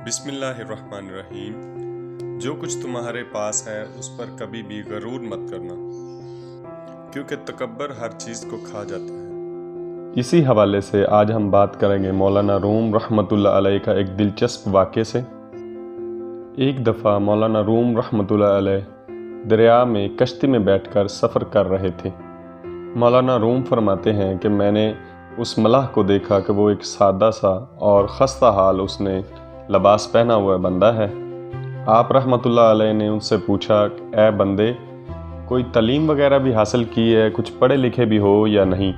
बिस्मिल्लाहिर्रहमानिर्रहीम। जो कुछ तुम्हारे पास है उस पर कभी भी गरूर मत करना, क्योंकि तकब्बर हर चीज़ को खा जाता है। इसी हवाले से आज हम बात करेंगे मौलाना रूम रहमतुल्लाह अलैह का एक दिलचस्प वाक़े से। एक दफ़ा मौलाना रूम रहमतुल्लाह अलैह दरिया में कश्ती में बैठकर सफ़र कर रहे थे। मौलाना रूम फरमाते हैं कि मैंने उस मलाह को देखा कि वो एक सादा सा और खस्ता हाल उसने लिबास पहना हुआ बंदा है। आप रहमतुल्लाह अलैह ने उनसे पूछा, ए बंदे, कोई तालीम वगैरह भी हासिल की है, कुछ पढ़े लिखे भी हो या नहीं?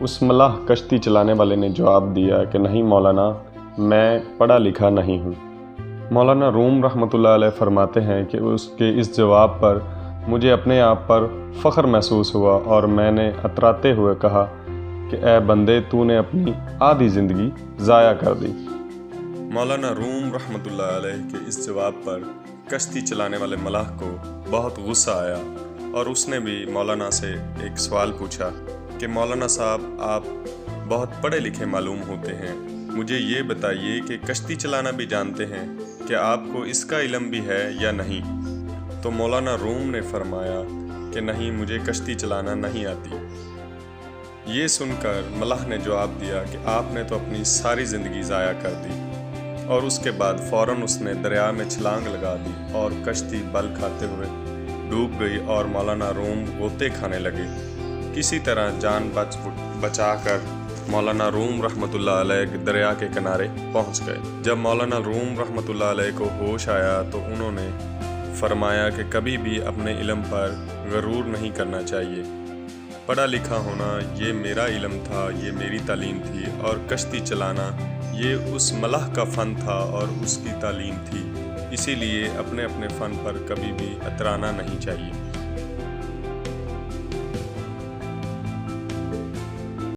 उस मलाह कश्ती चलाने वाले ने जवाब दिया कि नहीं मौलाना, मैं पढ़ा लिखा नहीं हूँ। मौलाना रूम रहमतुल्लाह अलैह फरमाते हैं कि उसके इस जवाब पर मुझे अपने आप पर फ़ख्र महसूस हुआ और मैंने अतराते हुए कहा कि ए बंदे, तूने अपनी आधी ज़िंदगी ज़ाया कर दी। मौलाना रूम रहमतुल्लाह अलैह के इस जवाब पर कश्ती चलाने वाले मलाह को बहुत गुस्सा आया और उसने भी मौलाना से एक सवाल पूछा कि मौलाना साहब, आप बहुत पढ़े लिखे मालूम होते हैं, मुझे ये बताइए कि कश्ती चलाना भी जानते हैं, क्या आपको इसका इल्म भी है या नहीं? तो मौलाना रूम ने फरमाया कि नहीं, मुझे कश्ती चलाना नहीं आती। ये सुनकर मलाह ने जवाब दिया कि आपने तो अपनी सारी ज़िंदगी ज़ाया कर दी। और उसके बाद फ़ौरन उसने दरिया में छलांग लगा दी और कश्ती बल खाते हुए डूब गई और मौलाना रूम गोते खाने लगे। किसी तरह जान बचाकर मौलाना रूम रहमतुल्लाह अलैह दरिया के किनारे पहुंच गए। जब मौलाना रूम रहमतुल्लाह अलैह को होश आया तो उन्होंने फरमाया कि कभी भी अपने इल्म पर गरूर नहीं करना चाहिए। पढ़ा लिखा होना ये मेरा इल्म था, ये मेरी तालीम थी, और कश्ती चलाना ये उस मलाह का फ़न था और उसकी तालीम थी। इसीलिए अपने अपने फ़न पर कभी भी अतराना नहीं चाहिए।